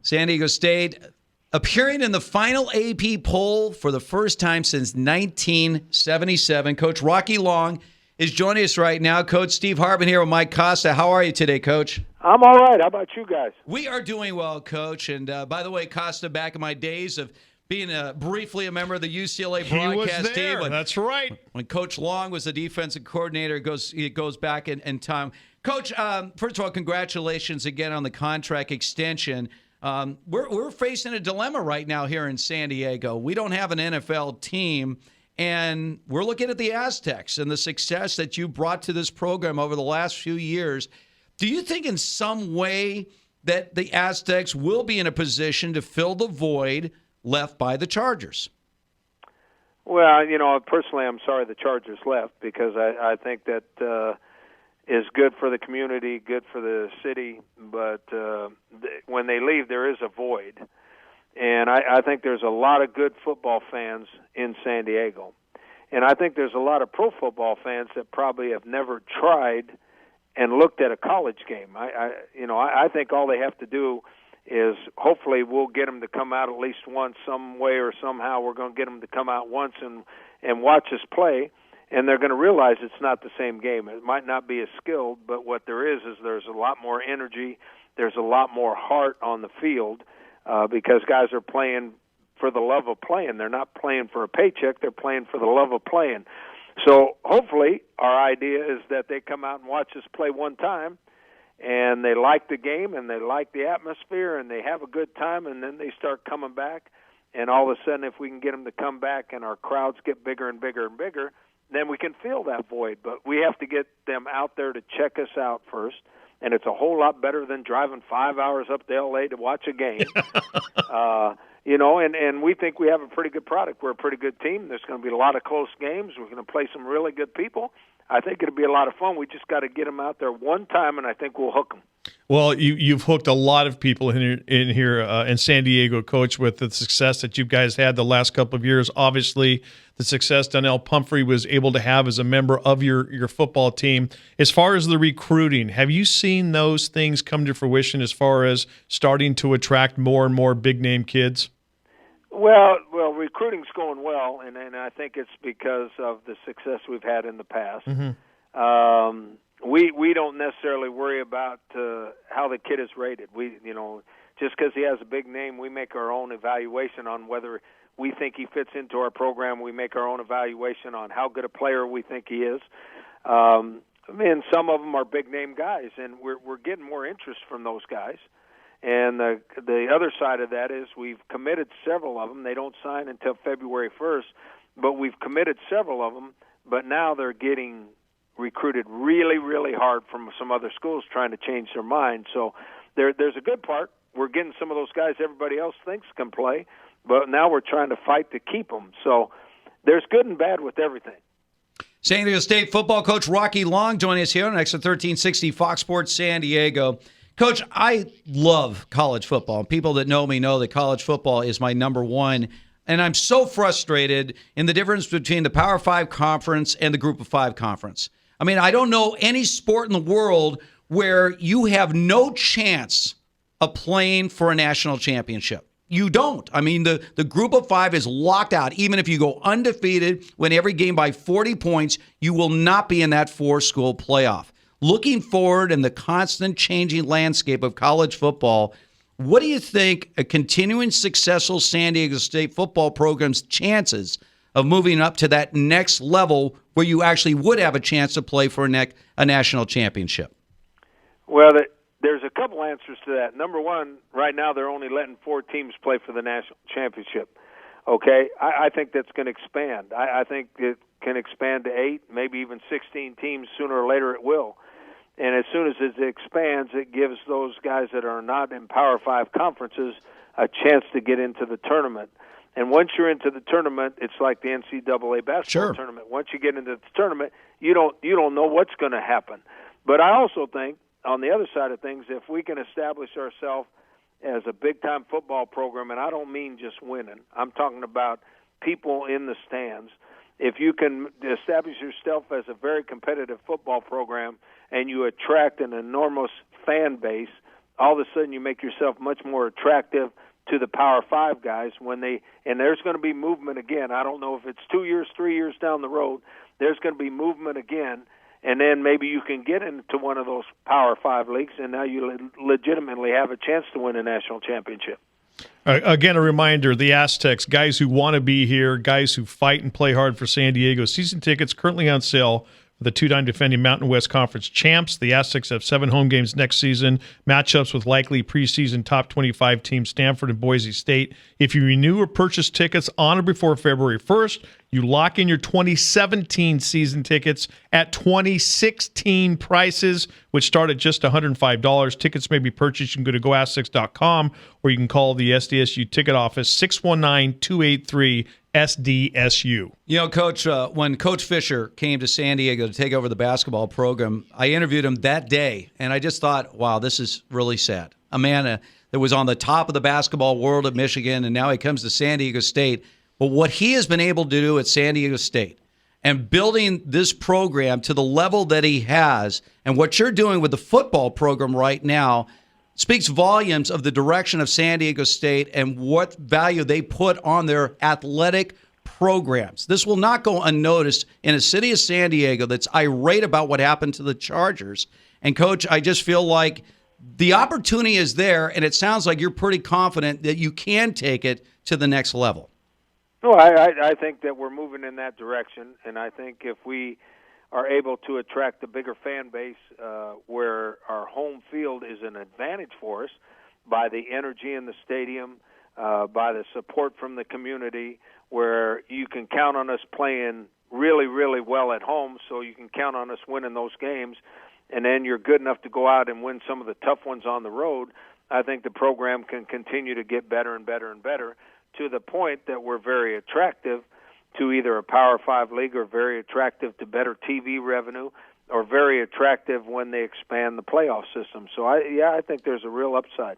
San Diego State appearing in the final AP poll for the first time since 1977. Coach Rocky Long is joining us right now. Coach Steve Hartman here with Mike Costa. How are you today, Coach? I'm all right. How about you guys? We are doing well, Coach. And by the way, Costa, back in my days of being briefly a member of the UCLA broadcast team. That's right. When Coach Long was the defensive coordinator, it goes back in time. Coach, first of all, congratulations again on the contract extension. We're facing a dilemma right now here in San Diego. We don't have an NFL team, and we're looking at the Aztecs and the success that you brought to this program over the last few years. Do you think in some way that the Aztecs will be in a position to fill the void left by the Chargers? Well, personally, I'm sorry the Chargers left because I think that is good for the community, good for the city. But when they leave, there is a void. And I think there's a lot of good football fans in San Diego. And I think there's a lot of pro football fans that probably have never tried and looked at a college game. I think all they have to do is hopefully we'll get them to come out at least once, some way or somehow. We're going to get them to come out once and watch us play, and they're going to realize it's not the same game. It might not be as skilled, but what there is there's a lot more energy. There's a lot more heart on the field because guys are playing for the love of playing. They're not playing for a paycheck. They're playing for the love of playing. So hopefully our idea is that they come out and watch us play one time, and they like the game and they like the atmosphere and they have a good time, and then they start coming back. And all of a sudden, if we can get them to come back and our crowds get bigger and bigger and bigger, then we can fill that void. But we have to get them out there to check us out first, and it's a whole lot better than driving 5 hours up to L.A. to watch a game. And we think we have a pretty good product. We're a pretty good team. There's going to be a lot of close games. We're going to play some really good people. I think it'll be a lot of fun. We just got to get them out there one time, and I think we'll hook them. Well, you've hooked a lot of people in here in San Diego, Coach, with the success that you guys had the last couple of years. Obviously, the success Donnell Pumphrey was able to have as a member of your football team. As far as the recruiting, have you seen those things come to fruition as far as starting to attract more and more big-name kids? Well, recruiting's going well, and I think it's because of the success we've had in the past. Mm-hmm. We don't necessarily worry about how the kid is rated. Just because he has a big name, we make our own evaluation on whether we think he fits into our program. We make our own evaluation on how good a player we think he is. And some of them are big name guys, and we're getting more interest from those guys. And the other side of that is we've committed several of them. They don't sign until February 1st, but we've committed several of them. But now they're getting recruited really, really hard from some other schools trying to change their mind. So there's a good part. We're getting some of those guys everybody else thinks can play, but now we're trying to fight to keep them. So there's good and bad with everything. San Diego State football coach Rocky Long joining us here on Xtra 1360 Fox Sports San Diego. Coach, I love college football. People that know me know that college football is my number one. And I'm so frustrated in the difference between the Power 5 conference and the Group of 5 conference. I mean, I don't know any sport in the world where you have no chance of playing for a national championship. You don't. I mean, the Group of 5 is locked out. Even if you go undefeated, win every game by 40 points, you will not be in that four-school playoff. Looking forward in the constant changing landscape of college football, what do you think a continuing successful San Diego State football program's chances of moving up to that next level where you actually would have a chance to play for a national championship? Well, there's a couple answers to that. Number one, right now they're only letting 4 teams play for the national championship. Okay? I think that's going to expand. I think it can expand to 8, maybe even 16 teams. Sooner or later it will. And as soon as it expands, it gives those guys that are not in Power 5 conferences a chance to get into the tournament. And once you're into the tournament, it's like the NCAA basketball tournament. Once you get into the tournament, you don't know what's going to happen. But I also think, on the other side of things, if we can establish ourselves as a big-time football program, and I don't mean just winning, I'm talking about people in the stands. If you can establish yourself as a very competitive football program and you attract an enormous fan base all of a sudden you make yourself much more attractive to the Power 5 guys and there's going to be movement again. I don't know if it's 2 years, 3 years down the road, there's going to be movement again, and then maybe you can get into one of those Power 5 leagues, and now you legitimately have a chance to win a national championship. Again, a reminder, the Aztecs, guys who want to be here, guys who fight and play hard for San Diego. Season tickets currently on sale for the two-time defending Mountain West Conference champs. The Aztecs have 7 home games next season, matchups with likely preseason top 25 teams Stanford and Boise State. If you renew or purchase tickets on or before February 1st, you lock in your 2017 season tickets at 2016 prices, which start at just $105. Tickets may be purchased. You can go to goaztecs.com, or you can call the SDSU ticket office, 619-283-SDSU. You know, Coach, when Coach Fisher came to San Diego to take over the basketball program, I interviewed him that day, and I just thought, wow, this is really sad. A man that was on the top of the basketball world at Michigan, and now he comes to San Diego State. But what he has been able to do at San Diego State and building this program to the level that he has, and what you're doing with the football program right now, speaks volumes of the direction of San Diego State and what value they put on their athletic programs. This will not go unnoticed in a city of San Diego that's irate about what happened to the Chargers. And, Coach, I just feel like the opportunity is there, and it sounds like you're pretty confident that you can take it to the next level. No, I think that we're moving in that direction, and I think if we are able to attract a bigger fan base where our home field is an advantage for us by the energy in the stadium, by the support from the community, where you can count on us playing really, really well at home, so you can count on us winning those games, and then you're good enough to go out and win some of the tough ones on the road, I think the program can continue to get better and better and better, to the point that we're very attractive to either a Power 5 league, or very attractive to better TV revenue, or very attractive when they expand the playoff system. So, I think there's a real upside.